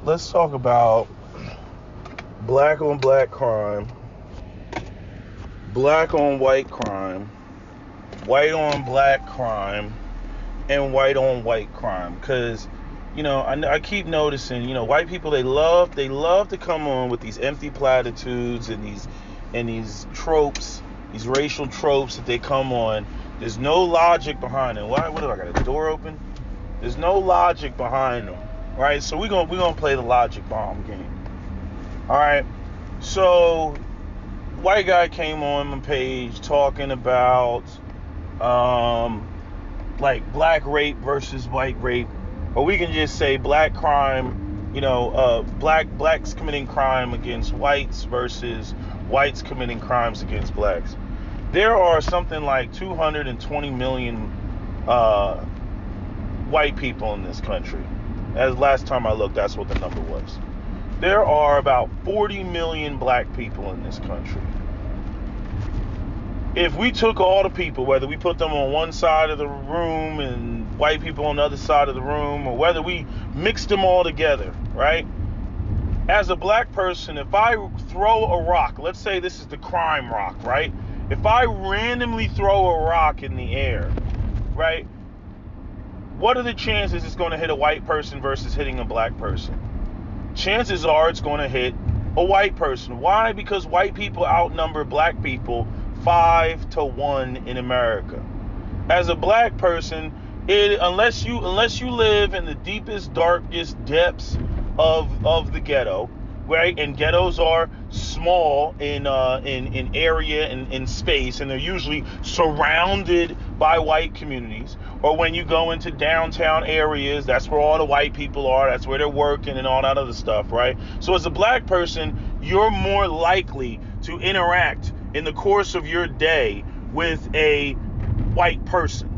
let's talk about black on black crime, black on white crime, white on black crime, and white on white crime. Because I keep noticing, white people, they love to come on with these empty platitudes and these tropes, these racial tropes that they come on. There's no logic behind it. What do I got a door open? There's no logic behind them, right? So we're gonna play the logic bomb game. All right. So white guy came on my page talking about like black rape versus white rape, or we can just say black crime, blacks committing crime against whites versus whites committing crimes against blacks. There are something like 220 million white people in this country. As last time I looked, that's what the number was. There are about 40 million black people in this country. If we took all the people, whether we put them on one side of the room and white people on the other side of the room, or whether we mixed them all together, right? As a black person, if I throw a rock, let's say this is the crime rock, right? If I randomly throw a rock in the air, right? What are the chances it's going to hit a white person versus hitting a black person? Chances are it's going to hit a white person. Why? Because white people outnumber black people 5-1 in America. As a black person, unless you live in the deepest, darkest depths of the ghetto, right? And ghettos are small in area and in space, and they're usually surrounded by white communities. Or when you go into downtown areas, that's where all the white people are. That's where they're working and all that other stuff, right? So as a black person, you're more likely to interact in the course of your day with a white person,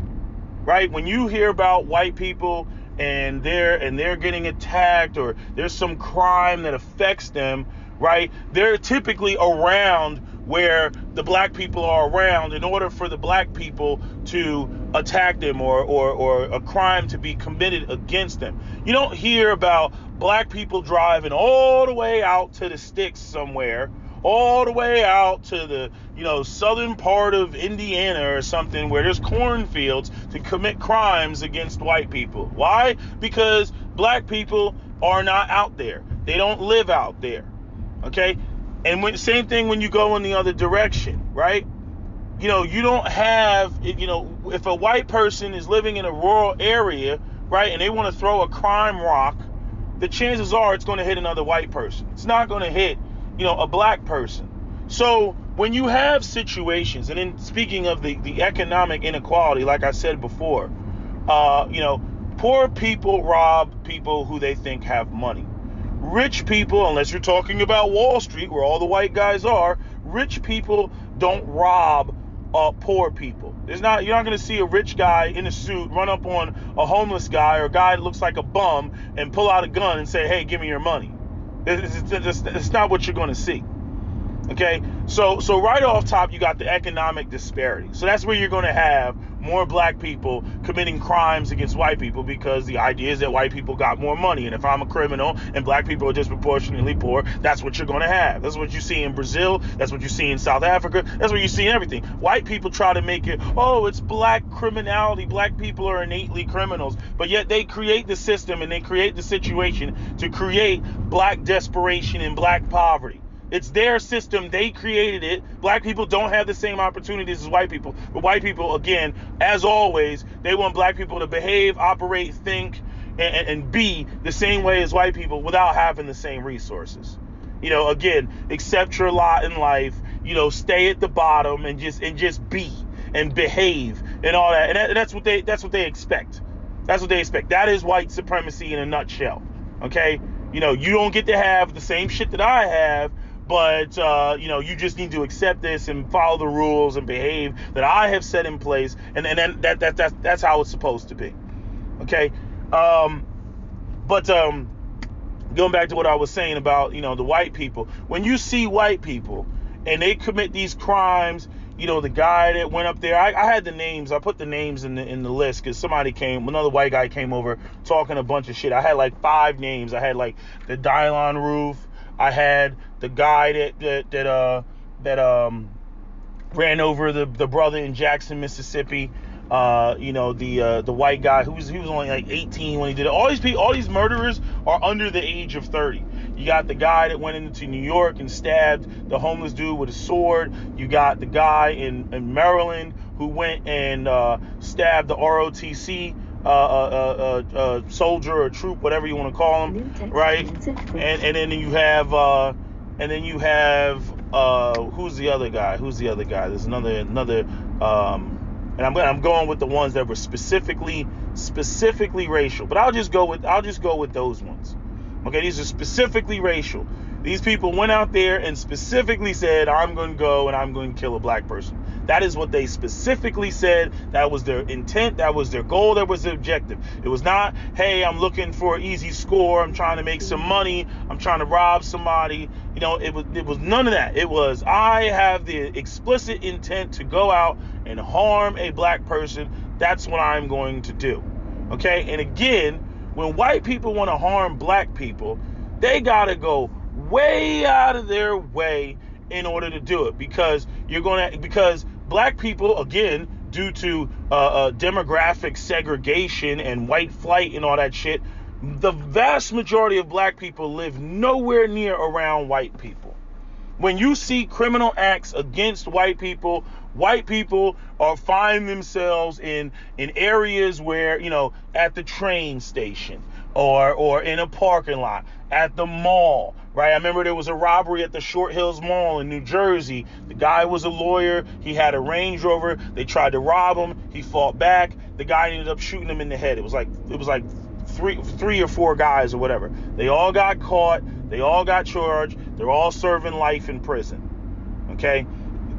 right? When you hear about white people and they're getting attacked, or there's some crime that affects them, right? They're typically around where the black people are around in order for the black people to attack them or a crime to be committed against them. You don't hear about black people driving all the way out to the sticks somewhere, all the way out to the southern part of Indiana or something where there's cornfields to commit crimes against white people. Why? Because black people are not out there. They don't live out there. Okay? And same thing when you go in the other direction, right? You don't have, if a white person is living in a rural area, right, and they want to throw a crime rock, the chances are it's going to hit another white person. It's not going to hit, a black person. So when you have situations, and then speaking of the economic inequality, like I said before, poor people rob people who they think have money. Rich people, unless you're talking about Wall Street, where all the white guys are, rich people don't rob poor people. You're not going to see a rich guy in a suit run up on a homeless guy or a guy that looks like a bum and pull out a gun and say, "Hey, give me your money." It's not what you're going to see. Okay, so right off top, you got the economic disparity. So that's where you're going to have more black people committing crimes against white people, because the idea is that white people got more money. And if I'm a criminal and black people are disproportionately poor, that's what you're going to have. That's what you see in Brazil. That's what you see in South Africa. That's what you see in everything. White people try to make it, oh, it's black criminality. Black people are innately criminals. But yet they create the system and they create the situation to create black desperation and black poverty. It's their system. They created it. Black people don't have the same opportunities as white people. But white people, again, as always, they want black people to behave, operate, think, and be the same way as white people without having the same resources. Again, accept your lot in life, stay at the bottom and just be and behave and all that. And that's what they expect. That's what they expect. That is white supremacy in a nutshell. Okay? You don't get to have the same shit that I have, but you just need to accept this and follow the rules and behave that I have set in place, and then that's how it's supposed to be. Okay, but going back to what I was saying about the white people, when you see white people and they commit these crimes, the guy that went up there. I had the names. I put the names in the list because another white guy came over talking a bunch of shit. I had like 5 names. I had like the Dylon Roof. I had the guy that ran over the brother in Jackson, Mississippi. The white guy he was only like 18 when he did it. All these murderers are under the age of 30. You got the guy that went into New York and stabbed the homeless dude with a sword. You got the guy in Maryland who went and stabbed the ROTC soldier or troop, whatever you want to call him, right? And then you have who's the other guy? There's another and I'm going with the ones that were specifically racial. But I'll just go with those ones. Okay, these are specifically racial. These people went out there and specifically said, I'm going to go and I'm going to kill a black person. That is what they specifically said. That was their intent. That was their goal. That was their objective. It was not, hey, I'm looking for an easy score. I'm trying to make some money. I'm trying to rob somebody. It was none of that. It was, I have the explicit intent to go out and harm a black person. That's what I'm going to do. Okay? And again, when white people want to harm black people, they go way out of their way in order to do it, because black people, again, due to demographic segregation and white flight and all that shit, the vast majority of black people live nowhere near around white people. When you see criminal acts against white people are find themselves in areas where, at the train station or in a parking lot, at the mall, right? I remember there was a robbery at the Short Hills Mall in New Jersey. The guy was a lawyer. He had a Range Rover. They tried to rob him. He fought back. The guy ended up shooting him in the head. It was like three or 4 guys or whatever. They all got caught. They all got charged. They're all serving life in prison. Okay?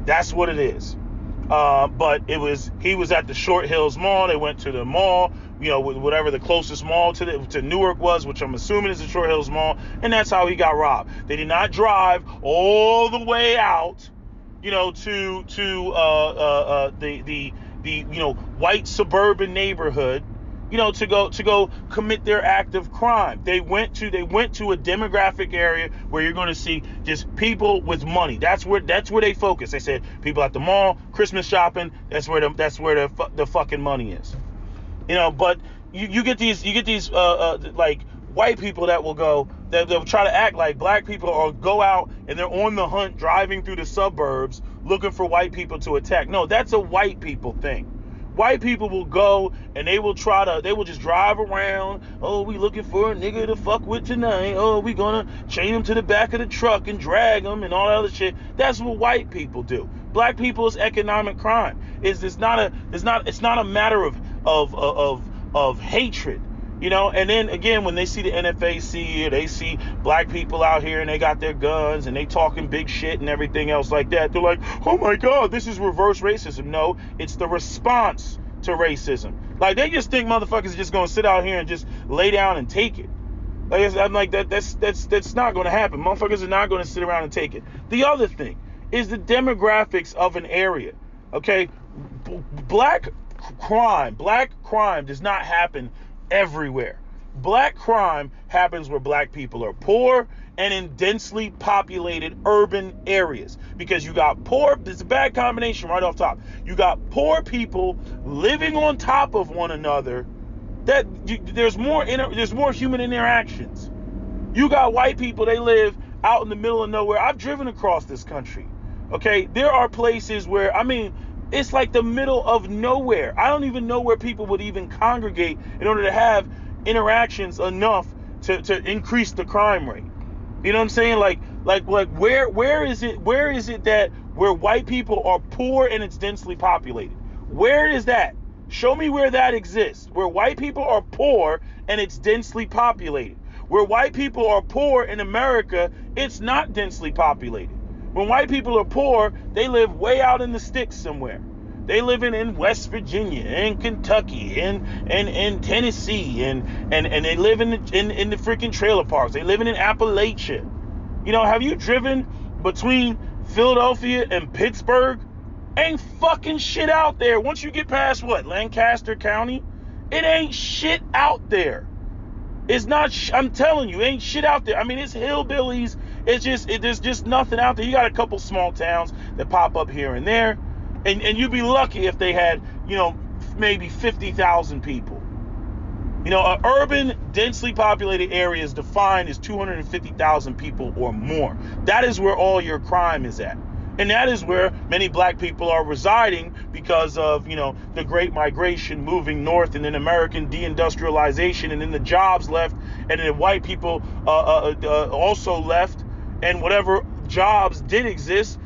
That's what it is. But he was at the Short Hills Mall. They went to the mall, whatever the closest mall to Newark was, which I'm assuming is the Short Hills Mall, and that's how he got robbed. They did not drive all the way out, to the white suburban neighborhood, to go commit their act of crime. They went to a demographic area where you're going to see just people with money. That's where they focus. They said people at the mall, Christmas shopping. That's where the fucking money is. But you get these like white people that they'll try to act like black people, or go out and they're on the hunt driving through the suburbs looking for white people to attack. No, that's a white people thing. White people will go and they will just drive around. Oh, we looking for a nigga to fuck with tonight. Oh, we gonna chain him to the back of the truck and drag him and all that other shit. That's what white people do. Black people is economic crime. It's not a matter of hatred. And then again, when they see the NFAC, or they see black people out here and they got their guns and they talking big shit and everything else like that, they're like, oh my God, this is reverse racism. No, it's the response to racism. Like, they just think motherfuckers are just gonna sit out here and just lay down and take it. I'm like, that's not gonna happen. Motherfuckers are not gonna sit around and take it. The other thing is the demographics of an area. Okay, black crime does not happen everywhere. Black crime happens where black people are poor and in densely populated urban areas, because you got poor. It's a bad combination right off top. You got poor people living on top of one another. There's more human interactions. You got white people, they live out in the middle of nowhere. I've driven across this country. Okay, there are places where, it's like the middle of nowhere. I don't even know where people would even congregate in order to have interactions enough to increase the crime rate. You know what I'm saying? Like where is it that where white people are poor and it's densely populated? Where is that? Show me where that exists. Where white people are poor and it's densely populated. Where white people are poor in America, it's not densely populated. When white people are poor, they live way out in the sticks somewhere. They live in West Virginia and Kentucky and Tennessee and they live in the freaking trailer parks. They live in Appalachia. Have you driven between Philadelphia and Pittsburgh? Ain't fucking shit out there. Once you get past what? Lancaster County? It ain't shit out there. It's not, I'm telling you, ain't shit out there. I mean, it's hillbillies. There's just nothing out there. You got a couple small towns that pop up here and there. And you'd be lucky if they had, maybe 50,000 people. An urban, densely populated area is defined as 250,000 people or more. That is where all your crime is at. And that is where many black people are residing because of, the Great Migration, moving north, and then American deindustrialization, and then the jobs left, and then white people also left, and whatever jobs did exist,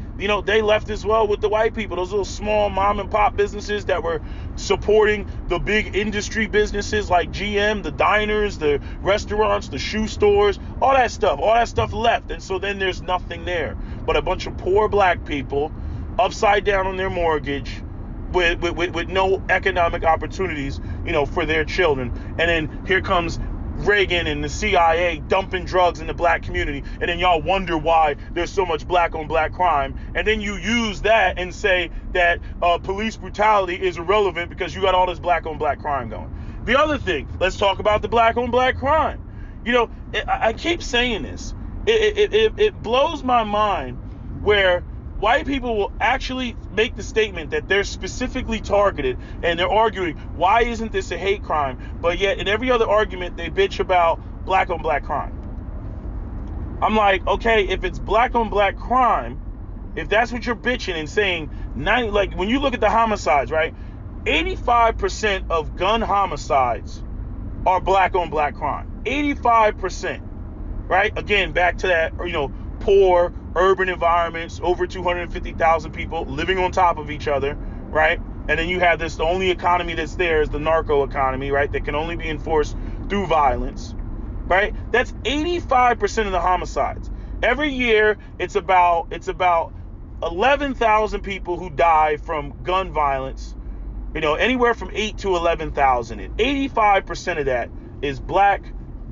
they left as well with the white people. Those little small mom and pop businesses that were supporting the big industry businesses like GM, the diners, the restaurants, the shoe stores, all that stuff left. And so then there's nothing there but a bunch of poor black people upside down on their mortgage with no economic opportunities, for their children. And then here comes Reagan and the CIA dumping drugs in the black community, and then y'all wonder why there's so much black on black crime, and then you use that and say that police brutality is irrelevant because you got all this black on black crime going. The other thing, let's talk about the black on black crime. I keep saying this. It blows my mind where white people will actually make the statement that they're specifically targeted, and they're arguing, why isn't this a hate crime? But yet in every other argument, they bitch about black on black crime. I'm like, okay, if it's black on black crime, if that's what you're bitching and saying, like when you look at the homicides, right? 85% of gun homicides are black on black crime. 85%, right? Again, back to that, poor urban environments, over 250,000 people living on top of each other, right? And then you have the only economy that's there is the narco economy, right? That can only be enforced through violence, right? That's 85% of the homicides. Every year, it's about 11,000 people who die from gun violence, anywhere from 8 to 11,000. And 85% of that is black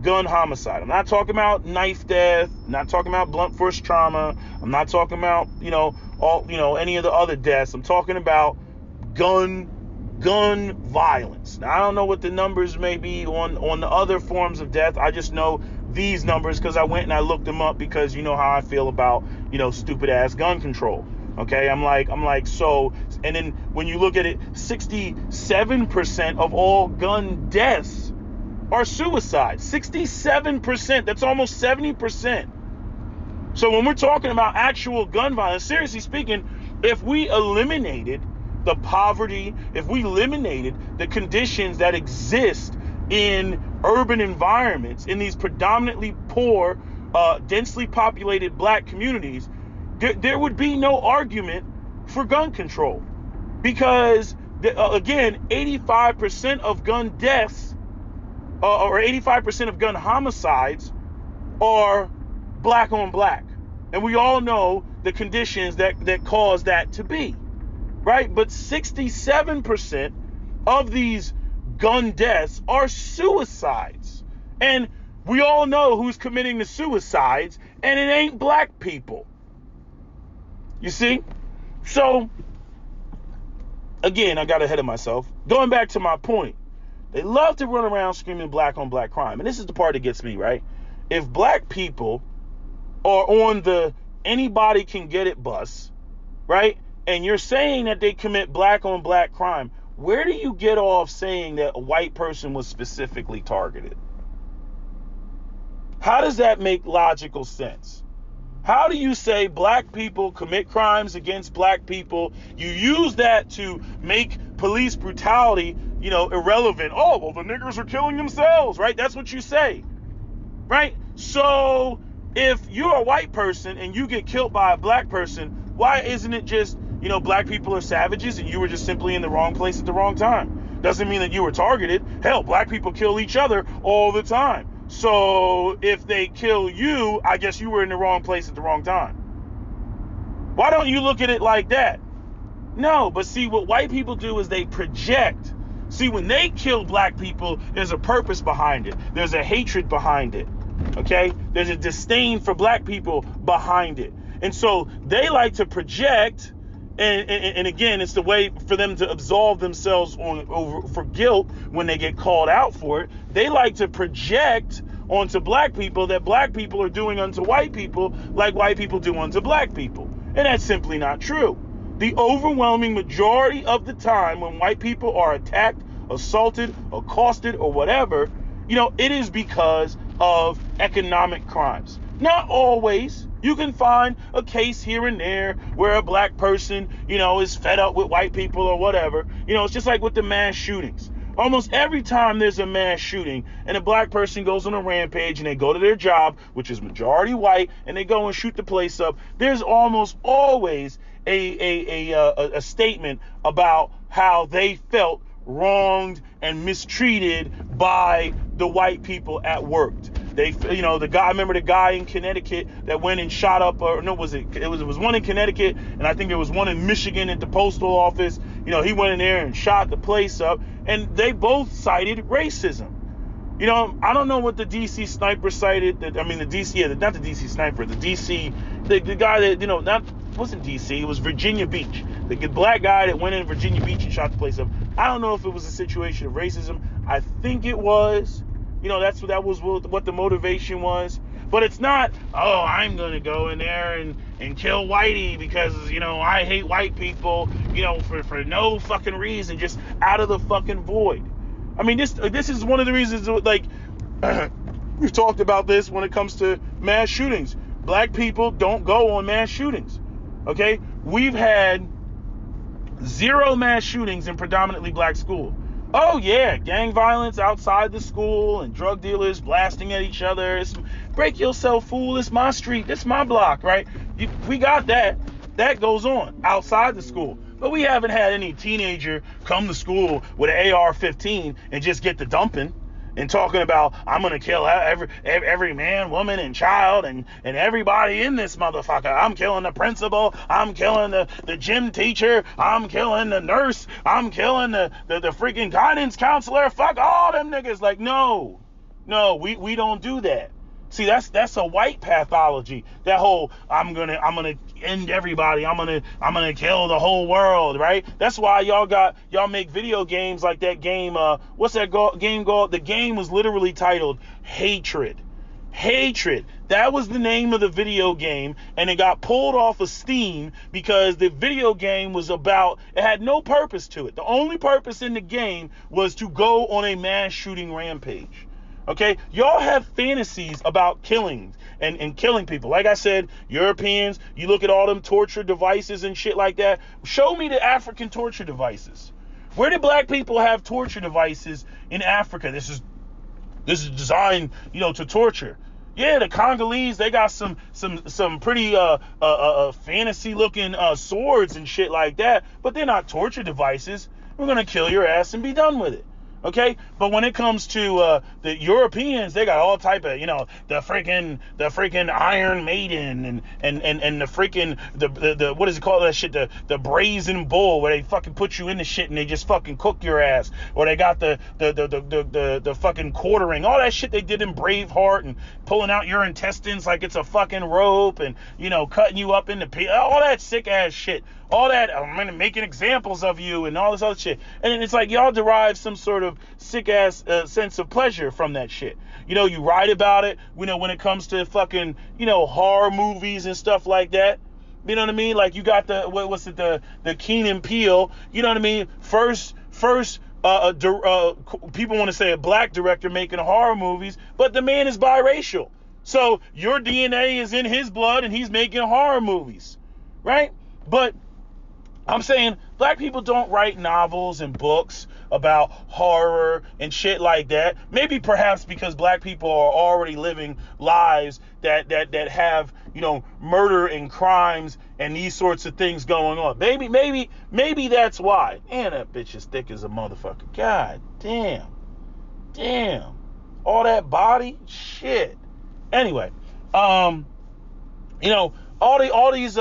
gun homicide. I'm not talking about knife death. I'm not talking about blunt force trauma. I'm not talking about, any of the other deaths. I'm talking about gun violence. Now, I don't know what the numbers may be on the other forms of death. I just know these numbers because I went and I looked them up because you know how I feel about, stupid ass gun control. Okay, I'm like, so, and then when you look at it, 67% of all gun deaths are suicide. 67%. That's almost 70%. So when we're talking about actual gun violence, seriously speaking, if we eliminated the poverty, if we eliminated the conditions that exist in urban environments, in these predominantly poor, densely populated black communities, there would be no argument for gun control. Because, again, 85% of gun deaths or 85% of gun homicides are black on black. And we all know the conditions that cause that to be, right? But 67% of these gun deaths are suicides. And we all know who's committing the suicides, and it ain't black people. You see? So, again, I got ahead of myself. Going back to my point. They love to run around screaming black on black crime. And this is the part that gets me, right? If black people are on the anybody can get it bus, right? And you're saying that they commit black on black crime, where do you get off saying that a white person was specifically targeted? How does that make logical sense? How do you say black people commit crimes against black people? You use that to make police brutality, irrelevant. Oh, well, the niggers are killing themselves, right? That's what you say, right? So if you're a white person and you get killed by a black person, why isn't it just, black people are savages and you were just simply in the wrong place at the wrong time? Doesn't mean that you were targeted. Hell, black people kill each other all the time. So if they kill you, I guess you were in the wrong place at the wrong time. Why don't you look at it like that? No, but see, what white people do is they project. See, when they kill black people, there's a purpose behind it. There's a hatred behind it. Okay? There's a disdain for black people behind it. And so they like to project And again, it's the way for them to absolve themselves for guilt when they get called out for it. They like to project onto black people that black people are doing unto white people like white people do unto black people. And that's simply not true. The overwhelming majority of the time when white people are attacked, assaulted, accosted, or whatever, it is because of economic crimes. Not always. You can find a case here and there where a black person, is fed up with white people or whatever. It's just like with the mass shootings. Almost every time there's a mass shooting and a black person goes on a rampage and they go to their job, which is majority white, and they go and shoot the place up, there's almost always a statement about how they felt wronged and mistreated by the white people at work. I remember the guy in Connecticut that went and shot up, it was one in Connecticut, and I think there was one in Michigan at the postal office. He went in there and shot the place up, and they both cited racism. I don't know what the DC sniper cited. Not the DC sniper, the guy that, wasn't DC, it was Virginia Beach. The black guy that went in Virginia Beach and shot the place up. I don't know if it was a situation of racism. I think it was. That was what the motivation was. But it's not, I'm going to go in there and kill Whitey because, I hate white people, for no fucking reason, just out of the fucking void. I mean, this is one of the reasons, like, we've talked about this when it comes to mass shootings. Black people don't go on mass shootings, okay? We've had 0 mass shootings in predominantly black school. Oh yeah, gang violence outside the school and drug dealers blasting at each other. It's break yourself, fool. It's my street. It's my block, right? We got that. That goes on outside the school. But we haven't had any teenager come to school with an AR-15 and just get the dumping and talking about, I'm going to kill every man, woman, and child and everybody in this motherfucker. I'm killing the principal. I'm killing the gym teacher. I'm killing the nurse. I'm killing the freaking guidance counselor. Fuck all them niggas. Like, no, we don't do that. See, that's a white pathology. That whole I'm gonna end everybody. I'm gonna kill the whole world, right? That's why y'all make video games like that game. What's that game called? The game was literally titled Hatred. Hatred. That was the name of the video game, and it got pulled off of Steam because the video game was it had no purpose to it. The only purpose in the game was to go on a mass shooting rampage. Okay, y'all have fantasies about killings and killing people. Like I said, Europeans, you look at all them torture devices and shit like that. Show me the African torture devices. Where did black people have torture devices in Africa? This is designed, to torture. Yeah, the Congolese, they got some pretty fantasy looking swords and shit like that, but they're not torture devices. We're gonna kill your ass and be done with it. Okay, but when it comes to the Europeans, they got all type of, the freaking Iron Maiden and the freaking the what is it called, that shit, the brazen bull, where they fucking put you in the shit and they just fucking cook your ass, or they got the fucking quartering, all that shit they did in Braveheart, and pulling out your intestines like it's a fucking rope, and cutting you up into all that sick ass shit. All that, I'm making examples of you and all this other shit. And it's like y'all derive some sort of sick-ass sense of pleasure from that shit. You write about it, when it comes to fucking, horror movies and stuff like that. You know what I mean? Like, you got the Keenan Peele, you know what I mean? First, people want to say a black director making horror movies, but the man is biracial. So your DNA is in his blood and he's making horror movies, right? But I'm saying black people don't write novels and books about horror and shit like that. Maybe perhaps because black people are already living lives that have, murder and crimes and these sorts of things going on. Maybe that's why. Man, that bitch is thick as a motherfucker. God damn. All that body shit. Anyway, all these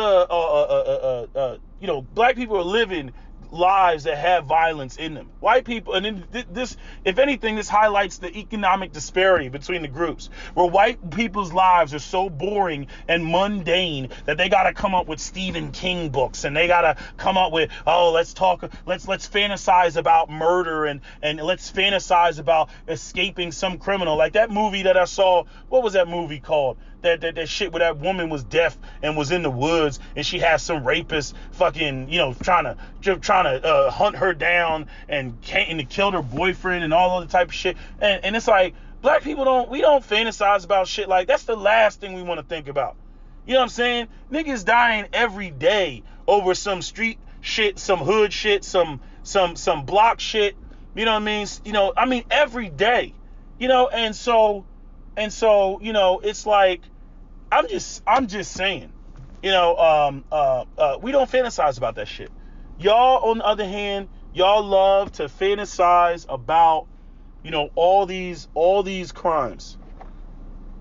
black people are living lives that have violence in them. White people, and this, if anything, this highlights the economic disparity between the groups, where white people's lives are so boring and mundane that they got to come up with Stephen King books, and they got to come up with, oh, let's fantasize about murder, and let's fantasize about escaping some criminal. Like that movie that I saw, what was that movie called? That shit where that woman was deaf and was in the woods, and she had some rapist fucking, trying to hunt her down and killed her boyfriend and all other type of shit. And it's like, black people don't fantasize about shit like that's the last thing we want to think about. You know what I'm saying? Niggas dying every day over some street shit, some hood shit, some block shit. You know what I mean? Every day. And so, it's like, I'm just saying, we don't fantasize about that shit. Y'all, on the other hand, y'all love to fantasize about, all these crimes,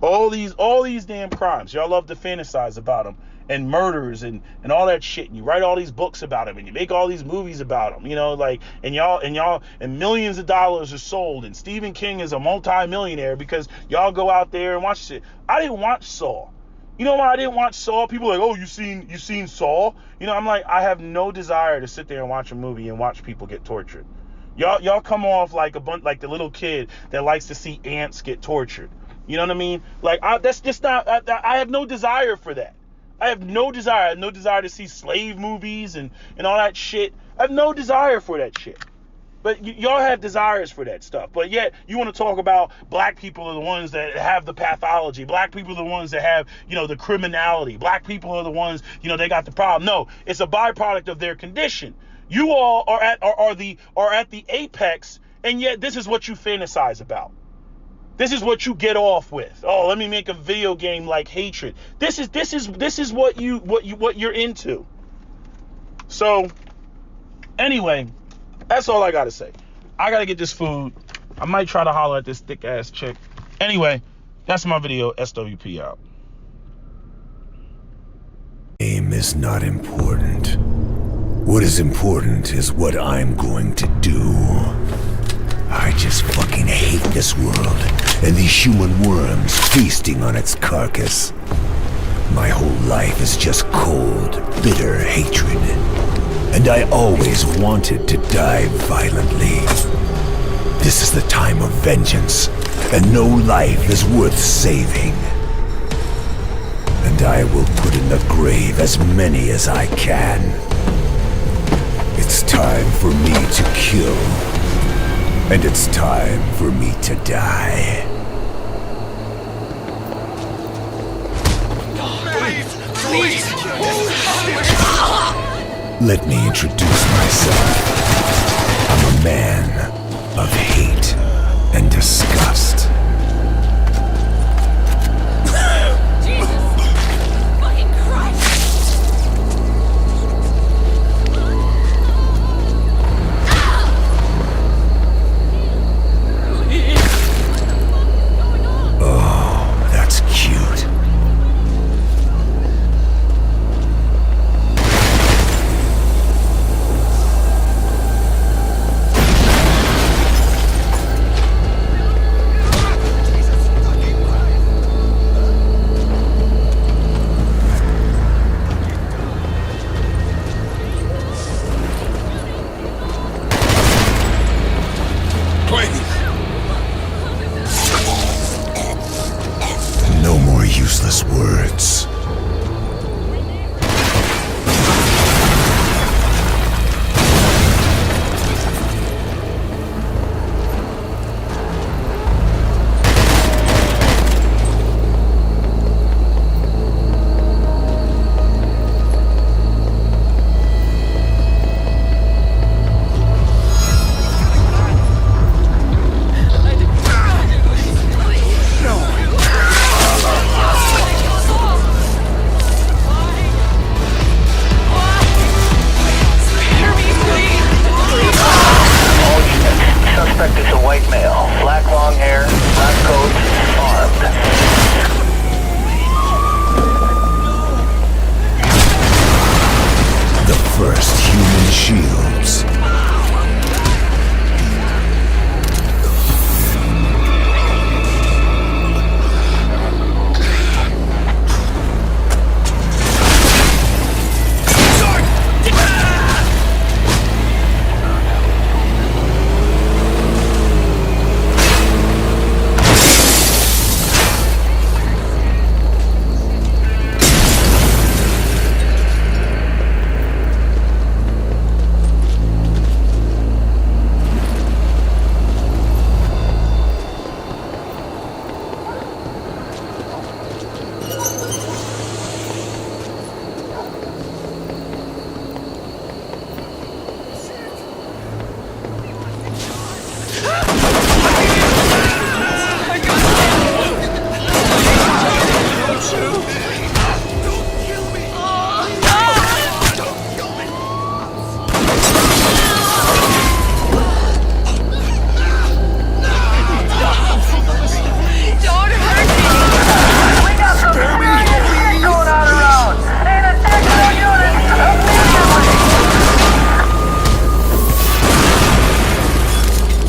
all these damn crimes. Y'all love to fantasize about them, and murders and all that shit. And you write all these books about them, and you make all these movies about them, and millions of dollars are sold. And Stephen King is a multi-millionaire because y'all go out there and watch shit. I didn't watch Saw. You know why I didn't watch Saw? People are like, oh, you seen Saw? I'm like, I have no desire to sit there and watch a movie and watch people get tortured. Y'all come off like like the little kid that likes to see ants get tortured. You know what I mean? Like, that's just not. I have no desire for that. I have no desire. I have no desire to see slave movies and all that shit. I have no desire for that shit. But y'all have desires for that stuff. But yet, you want to talk about black people are the ones that have the pathology. Black people are the ones that have, the criminality. Black people are the ones, they got the problem. No, it's a byproduct of their condition. You all are at the apex, and yet this is what you fantasize about. This is what you get off with. Oh, let me make a video game like hatred. This is what you're into. So, anyway, that's all I gotta say. I gotta get this food. I might try to holler at this thick ass chick. Anyway, that's my video. SWP out. Name is not important. What is important is what I'm going to do. I just fucking hate this world and these human worms feasting on its carcass. My whole life is just cold, bitter hatred. And I always wanted to die violently. This is the time of vengeance, and no life is worth saving. And I will put in the grave as many as I can. It's time for me to kill. And it's time for me to die. Please. Let me introduce myself. I'm a man of hate and disgust. No more useless words.